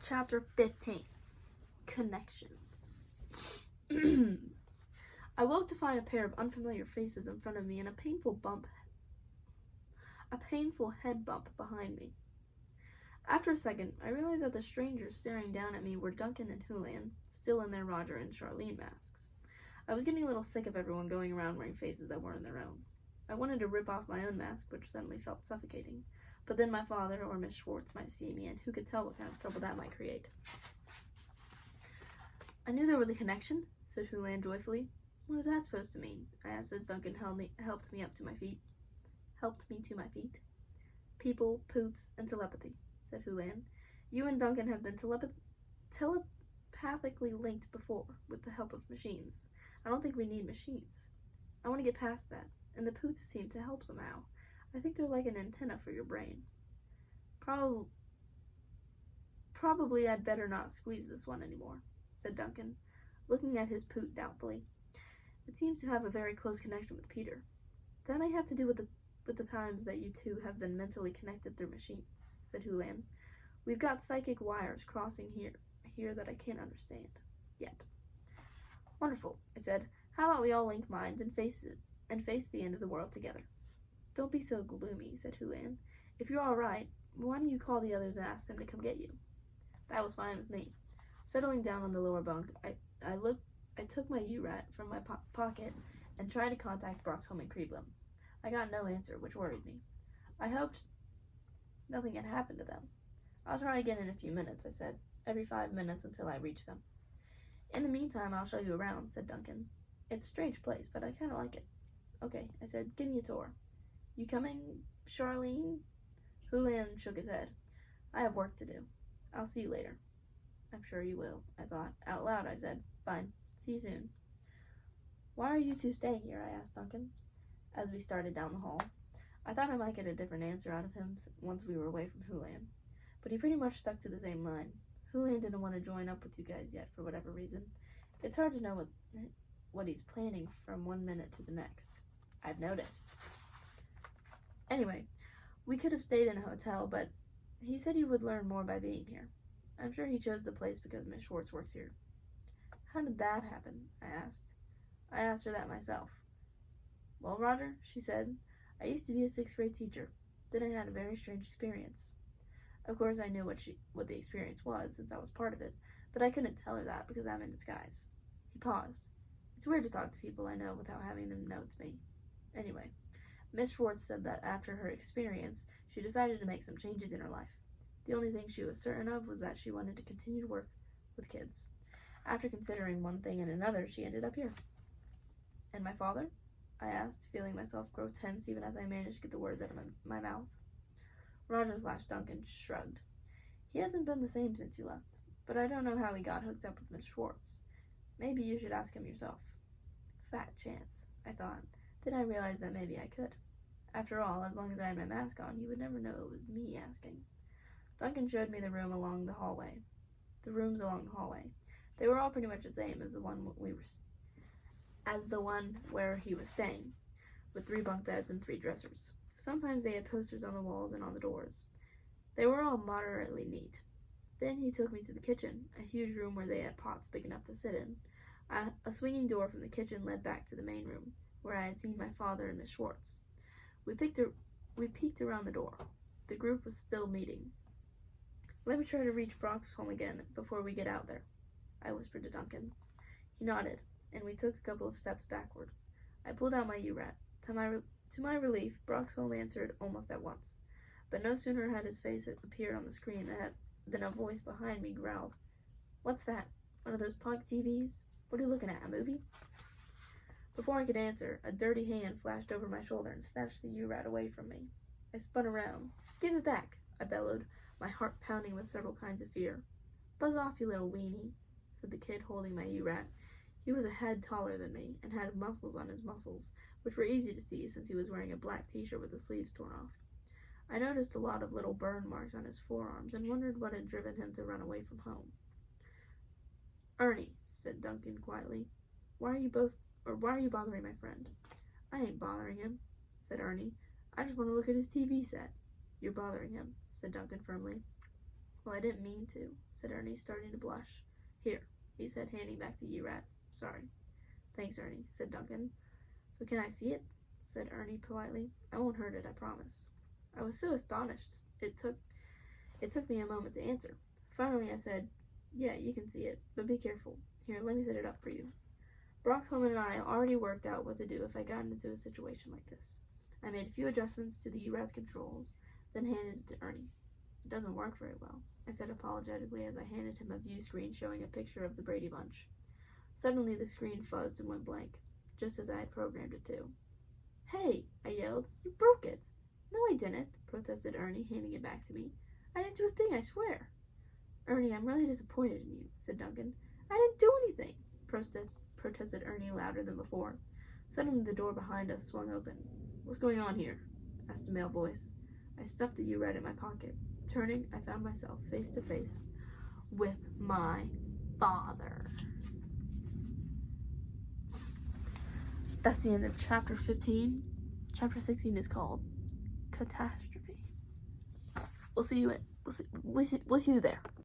Chapter 15. Connections. I woke to find a pair of unfamiliar faces in front of me and a painful head bump behind me. After a second, I realized that the strangers staring down at me were Duncan and Julian, still in their Roger and Charlene masks. I was getting a little sick of everyone going around wearing faces that weren't their own. I wanted to rip off my own mask, which suddenly felt suffocating. But then my father or Miss Schwartz might see me, and who could tell what kind of trouble that might create. I knew there was a connection, said Julian joyfully. What is that supposed to mean? I asked as Duncan helped me to my feet. People, poots, and telepathy, said Julian. You and Duncan have been telepathically linked before, with the help of machines. I don't think we need machines. I want to get past that, and the poots seem to help somehow. I think they're like an antenna for your brain. Probably I'd better not squeeze this one anymore, said Duncan, looking at his poot doubtfully. It seems to have a very close connection with Peter. That may have to do with the times that you two have been mentally connected through machines, said Julian. We've got psychic wires crossing here that I can't understand yet. Wonderful, I said. How about we all link minds and face the end of the world together? Don't be so gloomy, said Julian. If you're all right, why don't you call the others and ask them to come get you? That was fine with me. Settling down on the lower bunk, I took my U-Rat from my pocket and tried to contact Broxholm and Creeblim. I got no answer, which worried me. I hoped nothing had happened to them. I'll try again in a few minutes, I said, every 5 minutes until I reach them. In the meantime, I'll show you around, said Duncan. It's a strange place, but I kind of like it. Okay, I said, give me a tour. You coming, Charlene? Julian shook his head. I have work to do. I'll see you later. I'm sure you will, I thought. Out loud, I said, fine. See you soon. Why are you two staying here? I asked Duncan, as we started down the hall. I thought I might get a different answer out of him once we were away from Julian, but he pretty much stuck to the same line. Julian didn't want to join up with you guys yet for whatever reason. It's hard to know what he's planning from one minute to the next. I've noticed. Anyway, we could have stayed in a hotel, but he said he would learn more by being here. I'm sure he chose the place because Miss Schwartz works here. How did that happen? I asked. I asked her that myself. Well, Roger, she said, I used to be a 6th grade teacher. Then I had a very strange experience. Of course, I knew what the experience was since I was part of it, but I couldn't tell her that because I'm in disguise. He paused. It's weird to talk to people I know without having them know it's me. Anyway, Miss Schwartz said that after her experience, she decided to make some changes in her life. The only thing she was certain of was that she wanted to continue to work with kids. After considering one thing and another, she ended up here. And my father? I asked, feeling myself grow tense even as I managed to get the words out of my mouth. Duncan shrugged. He hasn't been the same since you left, but I don't know how he got hooked up with Miss Schwartz. Maybe you should ask him yourself. Fat chance, I thought. Then I realized that maybe I could. After all, as long as I had my mask on, he would never know it was me asking. Duncan showed me the rooms along the hallway. They were all pretty much the same as the one where he was staying, with 3 bunk beds and 3 dressers. Sometimes they had posters on the walls and on the doors. They were all moderately neat. Then he took me to the kitchen, a huge room where they had pots big enough to sit in. A swinging door from the kitchen led back to the main room, where I had seen my father and Miss Schwartz. We peeked around the door. The group was still meeting. Let me try to reach Broxholm again before we get out there, I whispered to Duncan. He nodded, and we took a couple of steps backward. I pulled out my U-Rat. To my relief, Broxholm answered almost at once. But no sooner had his face appeared on the screen than a voice behind me growled. What's that? One of those punk TVs? What are you looking at, a movie? Before I could answer, a dirty hand flashed over my shoulder and snatched the U-Rat away from me. I spun around. Give it back, I bellowed, my heart pounding with several kinds of fear. Buzz off, you little weenie, said the kid holding my U-Rat. He was a head taller than me and had muscles on his muscles, which were easy to see since he was wearing a black t-shirt with the sleeves torn off. I noticed a lot of little burn marks on his forearms and wondered what had driven him to run away from home. Ernie, said Duncan quietly, why are you bothering my friend? I ain't bothering him, said Ernie. I just want to look at his TV set. You're bothering him, said Duncan firmly. Well, I didn't mean to, said Ernie, starting to blush. Here, he said, handing back the U-Rat. Sorry. Thanks, Ernie, said Duncan. So can I see it? Said Ernie politely. I won't hurt it, I promise. I was so astonished, it took me a moment to answer. Finally, I said, yeah, you can see it, but be careful. Here, let me set it up for you. Broxholman and I already worked out what to do if I got into a situation like this. I made a few adjustments to the U-Rat's controls, then handed it to Ernie. It doesn't work very well, I said apologetically as I handed him a view screen showing a picture of the Brady Bunch. Suddenly the screen fuzzed and went blank, just as I had programmed it to. Hey, I yelled, you broke it. No, I didn't, protested Ernie, handing it back to me. I didn't do a thing, I swear. Ernie, I'm really disappointed in you, said Duncan. I didn't do anything, protested Ernie louder than before. Suddenly the door behind us swung open. What's going on here? Asked a male voice. I stuffed the U-Rat in my pocket. Turning, I found myself face to face with my father. That's the end of chapter 15. Chapter 16 is called Catastrophe. We'll see you there.